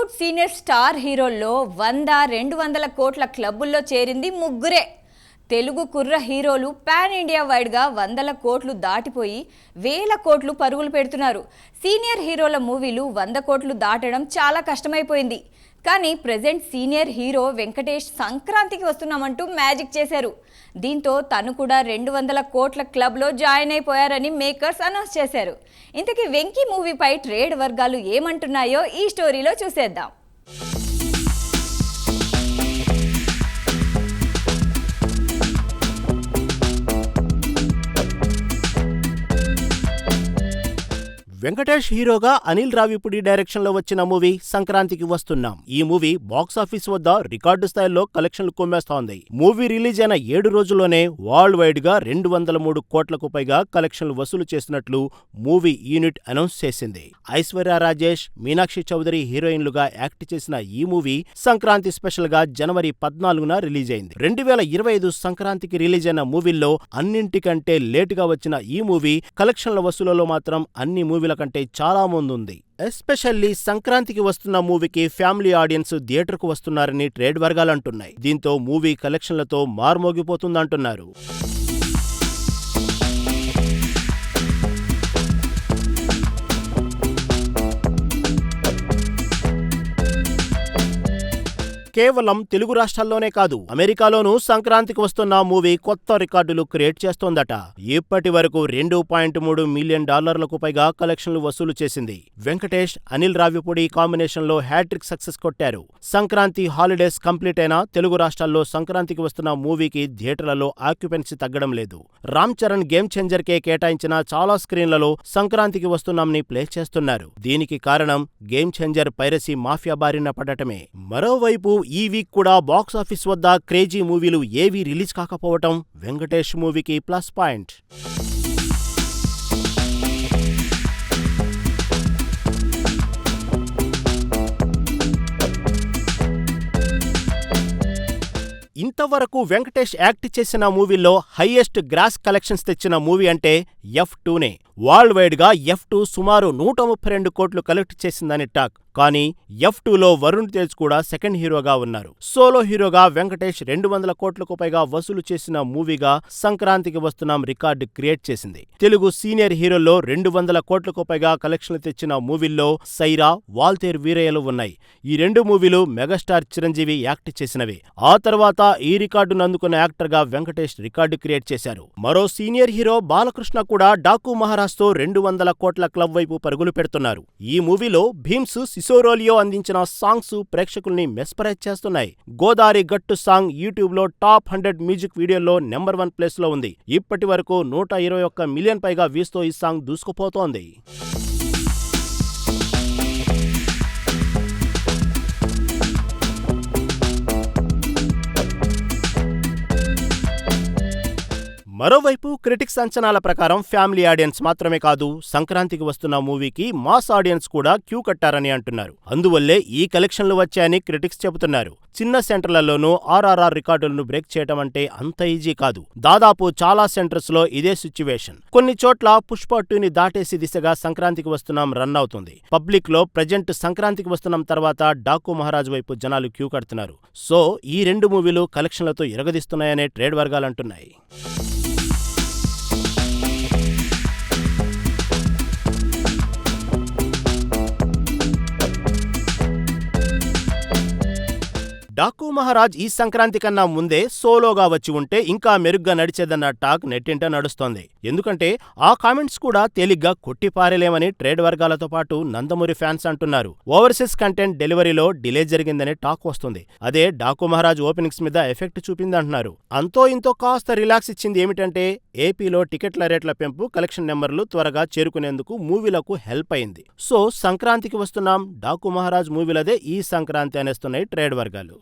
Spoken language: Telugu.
టాలీవుడ్ సీనియర్ స్టార్ హీరోల్లో 100-200 కోట్ల క్లబ్బుల్లో చేరింది ముగ్గురే. తెలుగు కుర్ర హీరోలు పాన్ ఇండియా వైడ్గా 100 కోట్లు దాటిపోయి 1000 కోట్లు పరుగులు పెడుతున్నారు. సీనియర్ హీరోల మూవీలు 100 కోట్లు దాటడం చాలా కష్టమైపోయింది. కానీ ప్రెజెంట్ సీనియర్ హీరో వెంకటేష్ సంక్రాంతికి వస్తున్నామంటూ మ్యాజిక్ చేశారు. దీంతో తను కూడా 200 కోట్ల క్లబ్లో జాయిన్ అయిపోయారని మేకర్స్ అనౌన్స్ చేశారు. ఇంతకీ వెంకీ మూవీపై ట్రేడ్ వర్గాలు ఏమంటున్నాయో ఈ స్టోరీలో చూసేద్దాం. వెంకటేష్ హీరోగా అనిల్ రావిపూడి డైరెక్షన్ లో వచ్చిన మూవీ సంక్రాంతికి వస్తున్నాం. ఈ మూవీ బాక్సాఫీస్ వద్ద రికార్డు స్థాయిలో కలెక్షన్లు కుమ్మేస్తోంది. మూవీ రిలీజ్ అయిన 7 రోజుల్లోనే వరల్డ్ వైడ్ గా 203 కోట్లకు పైగా కలెక్షన్లు వసూలు చేసినట్లు మూవీ యూనిట్ అనౌన్స్ చేసింది. ఐశ్వర్య రాజేష్, మీనాక్షి చౌదరి హీరోయిన్లుగా యాక్ట్ చేసిన ఈ మూవీ సంక్రాంతి స్పెషల్ గా జనవరి 14న రిలీజ్ అయింది. 2025 సంక్రాంతికి రిలీజ్ అయిన మూవీల్లో అన్నింటికంటే లేటుగా వచ్చిన ఈ మూవీ కలెక్షన్ల వసూలులో మాత్రం అన్ని మూవీల కంటే చాలా ముందుంది. ఎస్పెషల్లీ సంక్రాంతికి వస్తున్న మూవీకి ఫ్యామిలీ ఆడియన్స్ థియేటర్కు వస్తున్నారని ట్రేడ్ వర్గాలంటున్నాయి. దీంతో మూవీ కలెక్షన్లతో మార్మోగిపోతుందంటున్నారు. కేవలం తెలుగు రాష్ట్రాల్లోనే కాదు, అమెరికాలోనూ సంక్రాంతికి వస్తున్న మూవీ కొత్త రికార్డులు క్రియేట్ చేస్తోందట. ఇప్పటి వరకు $2.3 మిలియన్ పైగా కలెక్షన్లు వసూలు చేసింది. వెంకటేష్, అనిల్ రావిపూడి కాంబినేషన్ లో హ్యాట్రిక్ సక్సెస్ కొట్టారు. సంక్రాంతి హాలిడేస్ కంప్లీట్ అయినా తెలుగు రాష్ట్రాల్లో సంక్రాంతికి వస్తున్న మూవీకి థియేటర్లలో ఆక్యుపెన్సీ తగ్గడం లేదు. రామ్ చరణ్ గేమ్ చేంజర్ కే కేటాయించిన చాలా స్క్రీన్లలో సంక్రాంతికి వస్తున్నాంని ప్లే చేస్తున్నారు. దీనికి కారణం గేమ్ చేంజర్ పైరసీ మాఫియా బారిన పడటమే. మరోవైపు ఈ వీక్ కూడా బాక్సాఫీస్ వద్ద క్రేజీ మూవీలు ఏవీ రిలీజ్ కాకపోవటం వెంకటేష్ మూవీకి ప్లస్ పాయింట్. ఇంతవరకు వెంకటేష్ యాక్ట్ చేసిన మూవీల్లో హైయెస్ట్ గ్రాస్ కలెక్షన్స్ తెచ్చిన మూవీ అంటే F2నే. వరల్డ్ వైడ్ గా F2 సుమారు 132 కోట్లు కలెక్ట్ చేసిందని టాక్. కానీ F2లో వరుణ్ తేజ్ కూడా సెకండ్ హీరోగా ఉన్నారు. సోలో హీరోగా వెంకటేష్ 200 కోట్లకు పైగా వసూలు చేసిన మూవీగా సంక్రాంతికి వస్తున్నాం రికార్డు క్రియేట్ చేసింది. తెలుగు సీనియర్ హీరోల్లో 200 కోట్లకు పైగా కలెక్షన్లు తెచ్చిన మూవీల్లో సైరా, వాల్తేర్ వీరయ్యలు ఉన్నాయి. ఈ 2 మూవీలు మెగాస్టార్ చిరంజీవి యాక్ట్ చేసినవి. ఆ తర్వాత ఈ రికార్డును అందుకున్న యాక్టర్ గా వెంకటేష్ రికార్డు క్రియేట్ చేశారు. మరో సీనియర్ హీరో బాలకృష్ణ కూడా డాకు మహారాజ్తో 200 కోట్ల క్లబ్ వైపు పరుగులు పెడుతున్నారు. ఈ మూవీలో భీమ్స్, సిసోరోలియో అందించిన సాంగ్స్ ప్రేక్షకుల్ని మెస్పరైజ్ చేస్తున్నాయి. గోదారి గట్టు సాంగ్ యూట్యూబ్ లో టాప్ 100 మ్యూజిక్ వీడియోల్లో నెంబర్ 1 ప్లేస్ లో ఉంది. ఇప్పటి వరకు 121 మిలియన్ పైగా వ్యూస్ తో ఈ సాంగ్ దూసుకుపోతోంది. మరోవైపు క్రిటిక్స్ అంచనాల ప్రకారం ఫ్యామిలీ ఆడియన్స్ మాత్రమే కాదు, సంక్రాంతికి వస్తున్న మూవీకి మాస్ ఆడియన్స్ కూడా క్యూ కట్టారని అంటున్నారు. అందువల్లే ఈ కలెక్షన్లు వచ్చాయని క్రిటిక్స్ చెబుతున్నారు. చిన్న సెంటర్లలోనూ ఆర్ఆర్ఆర్ రికార్డులను బ్రేక్ చేయడం అంటే అంత ఈజీ కాదు. దాదాపు చాలా సెంటర్స్ లో ఇదే సిచ్యువేషన్. కొన్ని చోట్ల పుష్ప 2ని దాటేసి దిశగా సంక్రాంతికి వస్తున్నాం రన్ అవుతుంది. పబ్లిక్ లో ప్రజెంట్ సంక్రాంతికి వస్తున్నాం తర్వాత డాకు మహారాజ్ వైపు జనాలు క్యూ కడుతున్నారు. సో ఈ 2 మూవీలు కలెక్షన్లతో ఇరగదీస్తున్నాయనే ట్రేడ్ వర్గాలంటున్నాయి. డాకు మహారాజ్ ఈ సంక్రాంతి కన్నా ముందే సోలోగా వచ్చి ఉంటే ఇంకా మెరుగ్గా నడిచేదన్న టాక్ నెట్టింట నడుస్తోంది. ఎందుకంటే ఆ కామెంట్స్ కూడా తేలిగ్గా కొట్టిపారేలేమని ట్రేడ్ వర్గాలతో పాటు నందమూరి ఫ్యాన్స్ అంటున్నారు. ఓవర్సీస్ కంటెంట్ డెలివరీలో డిలే జరిగిందనే టాక్ వస్తుంది. అదే డాకు మహారాజ్ ఓపెనింగ్స్ మీద ఎఫెక్ట్ చూపిందంటున్నారు. అంతో ఇంతో కాస్త రిలాక్స్ ఇచ్చింది ఏమిటంటే ఏపీలో టికెట్ల రేట్ల పెంపు కలెక్షన్ నెంబర్లు త్వరగా చేరుకునేందుకు మూవీలకు హెల్ప్ అయింది. సో సంక్రాంతికి వస్తున్నాం డాకు మహారాజ్ మూవీలదే ఈ సంక్రాంతి అనేస్తున్నాయి ట్రేడ్ వర్గాలు.